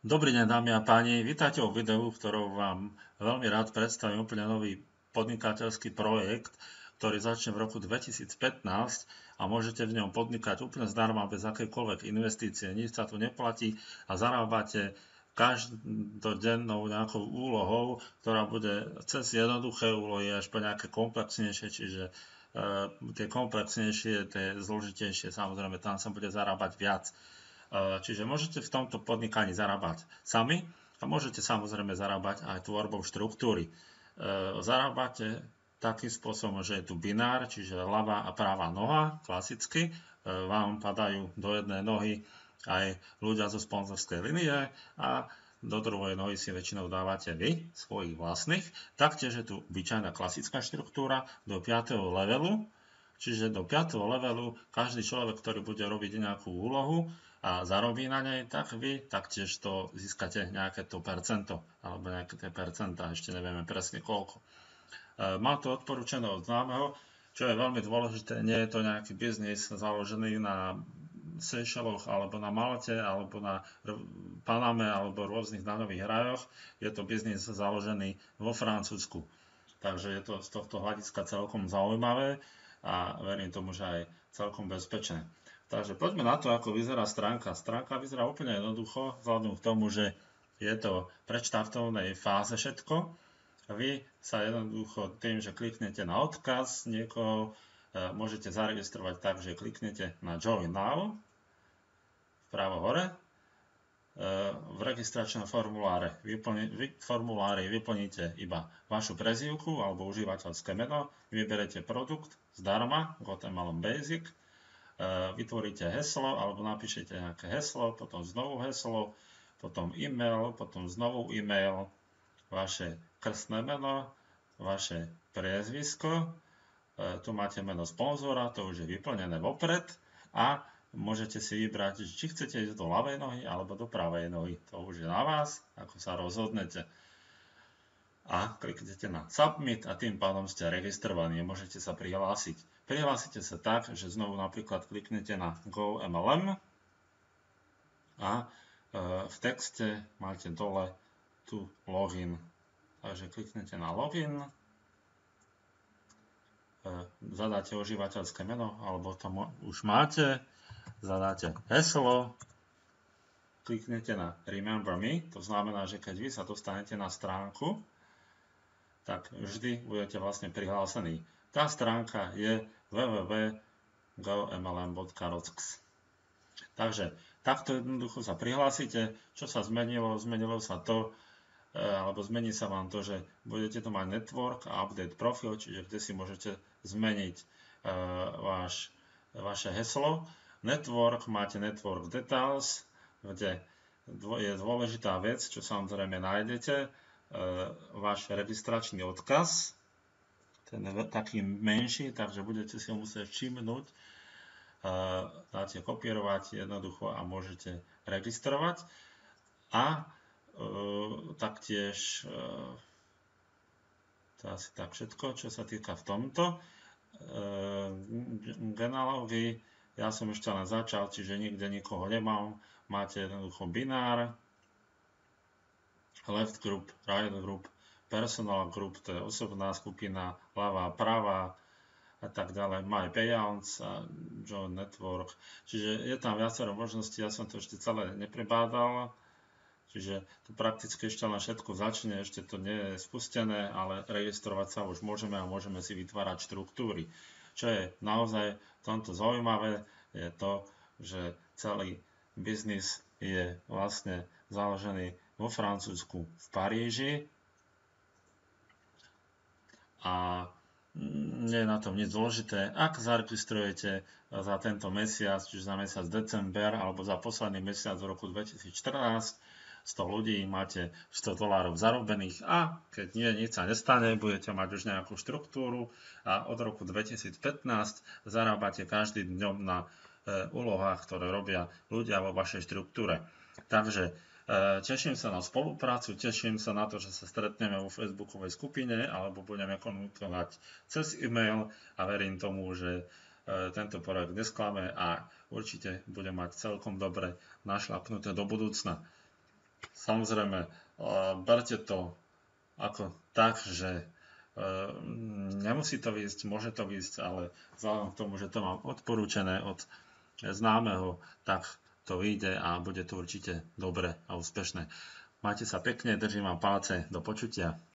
Dobrý deň, dámy a páni. Vítajte vo videu, v ktorom vám veľmi rád predstavím úplne nový podnikateľský projekt, ktorý začne v roku 2015 a môžete v ňom podnikať úplne zdarma, bez akejkoľvek investície, nič sa tu neplatí a zarábate každodennou nejakou úlohou, ktorá bude cez jednoduché úlohy až po nejaké komplexnejšie, čiže tie komplexnejšie, tie zložitejšie, samozrejme tam sa bude zarábať viac. Čiže môžete v tomto podnikaní zarábať sami a môžete samozrejme zarábať aj tvorbou štruktúry. Zarábate takým spôsobom, že je tu binár, čiže ľavá a pravá noha, klasicky. Vám padajú do jednej nohy aj ľudia zo sponzorskej linie a do druhej nohy si väčšinou dávate vy, svojich vlastných. Taktiež je tu obyčajná klasická štruktúra do 5. levelu, čiže do 5. levelu každý človek, ktorý bude robiť nejakú úlohu a zarobí na nej, tak vy taktiež to získate nejaké to percento, alebo nejaké tie percentá, ešte nevieme presne koľko. Mám to odporúčané od známeho, čo je veľmi dôležité, nie je to nejaký biznis založený na Seychelloch, alebo na Malte, alebo na Paname, alebo rôznych daňových rajoch. Je to biznis založený vo Francúzsku. Takže je to z tohto hľadiska celkom zaujímavé a verím tomu, že aj celkom bezpečné. Takže poďme na to, ako vyzerá stránka. Stránka vyzerá úplne jednoducho, vzhľadom k tomu, že je to predštartovnej fáze všetko. Vy sa jednoducho tým, že kliknete na odkaz niekoho, môžete zaregistrovať tak, že kliknete na Join Now, vpravo hore, v registračnom formulári vyplníte iba vašu prezývku alebo užívateľské meno, vyberete produkt zdarma, Guatemala Basic, vytvoríte heslo alebo napíšete nejaké heslo, potom znovu heslo, potom e-mail, potom znovu e-mail, vaše krstné meno, vaše priezvisko, tu máte meno sponzora, to už je vyplnené vopred a môžete si vybrať, či chcete ísť do ľavej nohy alebo do pravej nohy. To už je na vás, ako sa rozhodnete. A kliknete na Submit a tým pádom ste registrovaní, môžete sa prihlásiť. Prihlásite sa tak, že znovu napríklad kliknete na Go MLM a v texte máte dole tu login. Takže kliknete na login, zadáte užívateľské meno, alebo to už máte, zadáte heslo, kliknete na Remember Me, to znamená, že keď vy sa dostanete na stránku, tak vždy budete vlastne prihlásení. Tá stránka je www.gomlm.rocks. Takže takto jednoducho sa prihlásite. Čo sa zmenilo? Zmenilo sa to, alebo zmení sa vám to, že budete tu mať network a update profil, čiže kde si môžete zmeniť vaše heslo. Network, máte network details, kde je dôležitá vec, čo samozrejme nájdete, váš registračný odkaz, ten je taký menší, takže budete si ho musieť všimnúť, dáte kopírovať jednoducho a môžete registrovať a taktiež to asi tak všetko, čo sa týka v tomto genealógii. Ja som ešte len začal, čiže nikde nikoho nemám. Máte jednoducho binár, left group, right group, personal group, to je osobná skupina, ľavá, pravá a tak ďalej. My payouts a join network. Čiže je tam viacero možností, ja som to ešte celé neprebádal. Čiže to prakticky ešte len všetko začne, ešte to nie je spustené, ale registrovať sa už môžeme a môžeme si vytvárať štruktúry. Čo je naozaj v tomto zaujímavé, je to, že celý biznis je vlastne založený vo Francúzsku v Paríži a nie je na tom nič dôležité. Ak zaregistrujete za tento mesiac, čiže za mesiac december alebo za posledný mesiac v roku 2014, 100 ľudí, máte $100 zarobených a keď nie, nič sa nestane, budete mať už nejakú štruktúru a od roku 2015 zarábate každý dňom na úlohách, ktoré robia ľudia vo vašej štruktúre. Takže teším sa na spoluprácu, teším sa na to, že sa stretneme vo facebookovej skupine alebo budeme komunikovať cez e-mail a verím tomu, že tento projekt nesklame a určite bude mať celkom dobre našľapnuté do budúcna. Samozrejme, berte to ako tak, že nemusí to výjsť, môže to výjsť, ale vzhľadom k tomu, že to mám odporúčené od známeho, tak to vyjde a bude to určite dobre a úspešné. Majte sa pekne, držím vám palce, do počutia.